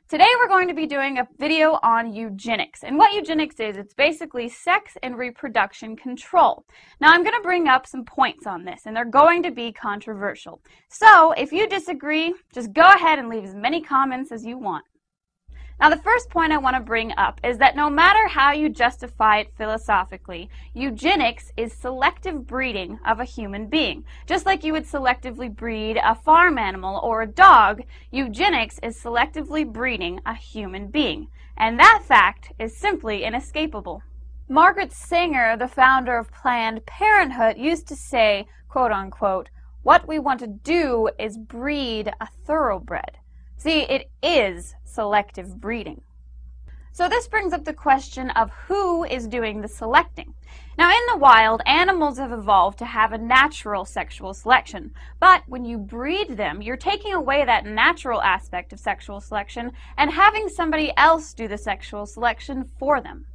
Today we're going to be doing a video on eugenics. And what eugenics is, it's basically sex and reproduction control. Now I'm going to bring up some points on this, and they're going to be controversial. So if you disagree, just go ahead and leave as many comments as you want. Now the first point I want to bring up is that no matter how you justify it philosophically, eugenics is selective breeding of a human being. Just like you would selectively breed a farm animal or a dog, eugenics is selectively breeding a human being. And that fact is simply inescapable. Margaret Sanger, the founder of Planned Parenthood, used to say, quote unquote, "What we want to do is breed a thoroughbred." See, it is selective breeding. So this brings up the question of who is doing the selecting. Now in the wild, animals have evolved to have a natural sexual selection, but when you breed them, you're taking away that natural aspect of sexual selection and having somebody else do the sexual selection for them.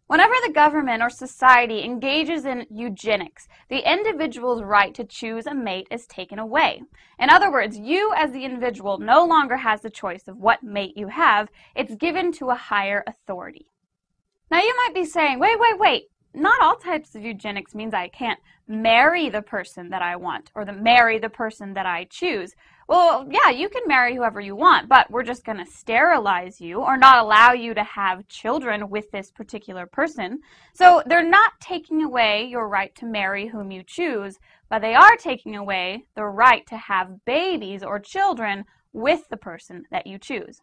Whenever the government or society engages in eugenics, the individual's right to choose a mate is taken away. In other words, you as the individual no longer has the choice of what mate you have. It's given to a higher authority. Now you might be saying, wait, not all types of eugenics means I can't marry the person that I want or marry the person that I choose. Well, yeah, you can marry whoever you want, but we're just going to sterilize you or not allow you to have children with this particular person. So they're not taking away your right to marry whom you choose, but they are taking away the right to have babies or children with the person that you choose.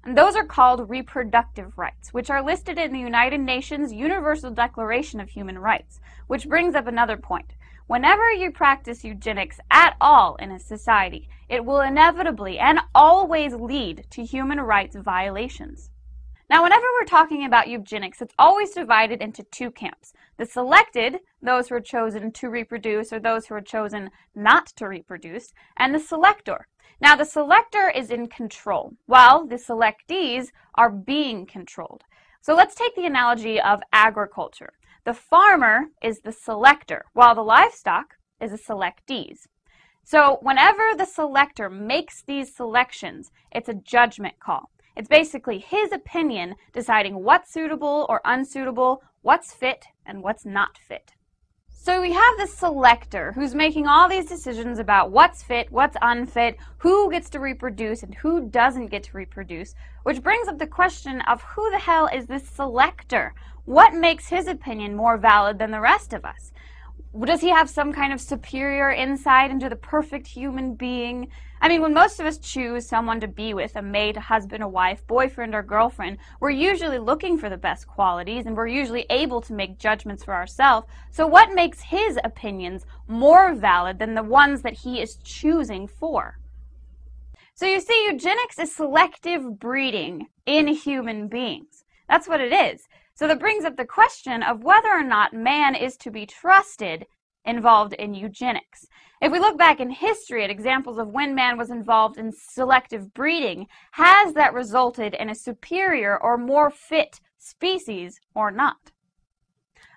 And those are called reproductive rights, which are listed in the United Nations Universal Declaration of Human Rights, which brings up another point. Whenever you practice eugenics at all in a society, it will inevitably and always lead to human rights violations. Now, whenever we're talking about eugenics, it's always divided into two camps. The selected, those who are chosen to reproduce or those who are chosen not to reproduce, and the selector. Now, the selector is in control, while the selectees are being controlled. So let's take the analogy of agriculture. The farmer is the selector, while the livestock is the selectees. So whenever the selector makes these selections, it's a judgment call. It's basically his opinion deciding what's suitable or unsuitable, what's fit and what's not fit. So we have the selector who's making all these decisions about what's fit, what's unfit, who gets to reproduce and who doesn't get to reproduce, which brings up the question of who the hell is this selector? What makes his opinion more valid than the rest of us? Does he have some kind of superior insight into the perfect human being? I mean, when most of us choose someone to be with, a mate, a husband, a wife, boyfriend, or girlfriend, we're usually looking for the best qualities, and we're usually able to make judgments for ourselves. So what makes his opinions more valid than the ones that he is choosing for? So you see, eugenics is selective breeding in human beings. That's what it is. So that brings up the question of whether or not man is to be trusted involved in eugenics. If we look back in history at examples of when man was involved in selective breeding, has that resulted in a superior or more fit species or not?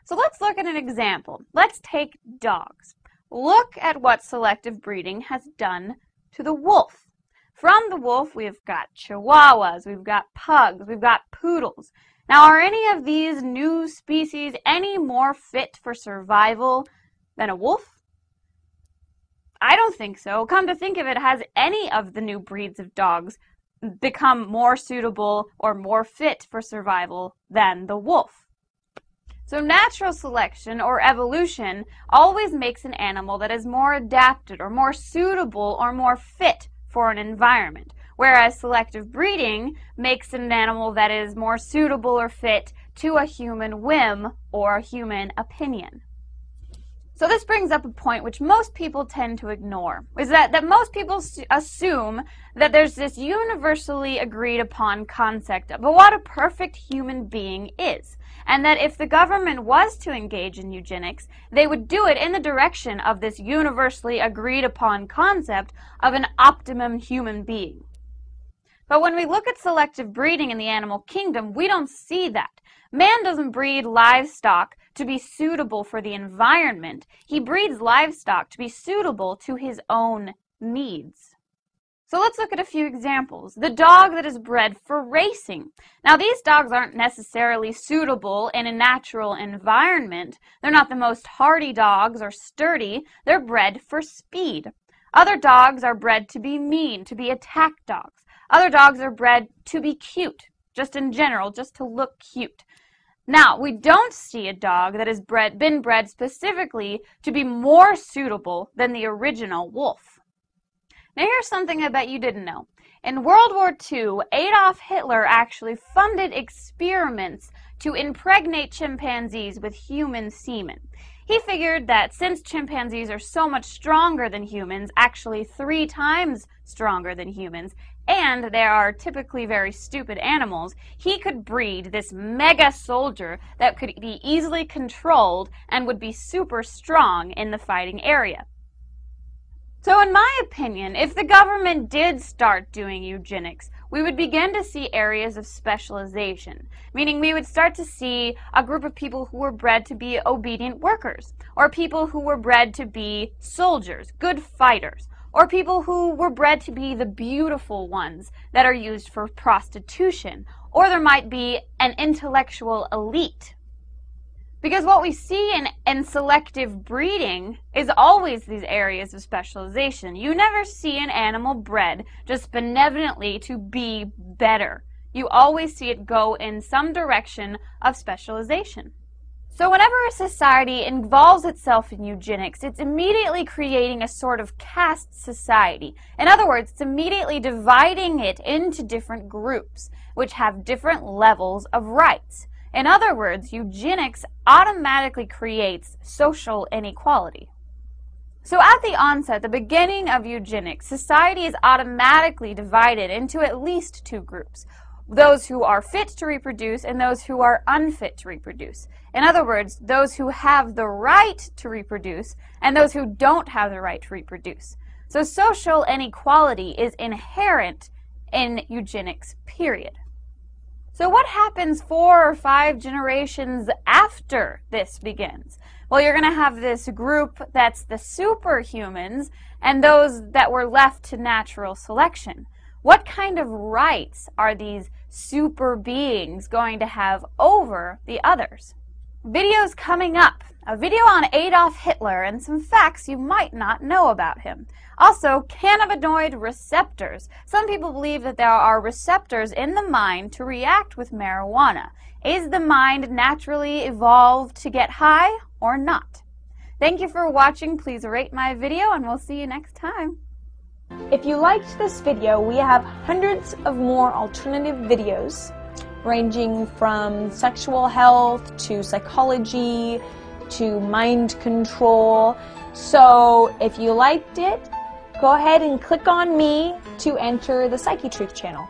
So let's look at an example. Let's take dogs. Look at what selective breeding has done to the wolf. From the wolf, we've got chihuahuas, we've got pugs, we've got poodles. Now, are any of these new species any more fit for survival than a wolf? I don't think so. Come to think of it, has any of the new breeds of dogs become more suitable or more fit for survival than the wolf? So natural selection or evolution always makes an animal that is more adapted or more suitable or more fit for an environment, whereas selective breeding makes an animal that is more suitable or fit to a human whim or a human opinion. So this brings up a point which most people tend to ignore, is that most people assume that there's this universally agreed upon concept of what a perfect human being is, and that if the government was to engage in eugenics, they would do it in the direction of this universally agreed upon concept of an optimum human being. But when we look at selective breeding in the animal kingdom, we don't see that. Man doesn't breed livestock to be suitable for the environment. He breeds livestock to be suitable to his own needs. So let's look at a few examples. The dog that is bred for racing. Now these dogs aren't necessarily suitable in a natural environment. They're not the most hardy dogs or sturdy. They're bred for speed. Other dogs are bred to be mean, to be attack dogs. Other dogs are bred to be cute, just in general, just to look cute. Now, we don't see a dog that has been bred specifically to be more suitable than the original wolf. Now here's something I bet you didn't know. In World War II, Adolf Hitler actually funded experiments to impregnate chimpanzees with human semen. He figured that since chimpanzees are so much stronger than humans, actually 3 times stronger than humans, and they are typically very stupid animals, he could breed this mega soldier that could be easily controlled and would be super strong in the fighting area. So in my opinion, if the government did start doing eugenics, we would begin to see areas of specialization, meaning we would start to see a group of people who were bred to be obedient workers, or people who were bred to be soldiers, good fighters, or people who were bred to be the beautiful ones that are used for prostitution, or there might be an intellectual elite. Because what we see in selective breeding is always these areas of specialization. You never see an animal bred just benevolently to be better. You always see it go in some direction of specialization. So whenever a society involves itself in eugenics, it's immediately creating a sort of caste society. In other words, it's immediately dividing it into different groups, which have different levels of rights. In other words, eugenics automatically creates social inequality. So at the onset, the beginning of eugenics, society is automatically divided into at least 2 groups. Those who are fit to reproduce and those who are unfit to reproduce. In other words, those who have the right to reproduce and those who don't have the right to reproduce. So social inequality is inherent in eugenics, period. So what happens 4 or 5 generations after this begins? Well, you're going to have this group that's the superhumans and those that were left to natural selection. What kind of rights are these super beings going to have over the others? Videos coming up. A video on Adolf Hitler and some facts you might not know about him. Also, cannabinoid receptors. Some people believe that there are receptors in the mind to react with marijuana. Is the mind naturally evolved to get high or not? Thank you for watching. Please rate my video and we'll see you next time. If you liked this video, we have hundreds of more alternative videos ranging from sexual health to psychology to mind control. So if you liked it, go ahead and click on me to enter the Psyche Truth channel.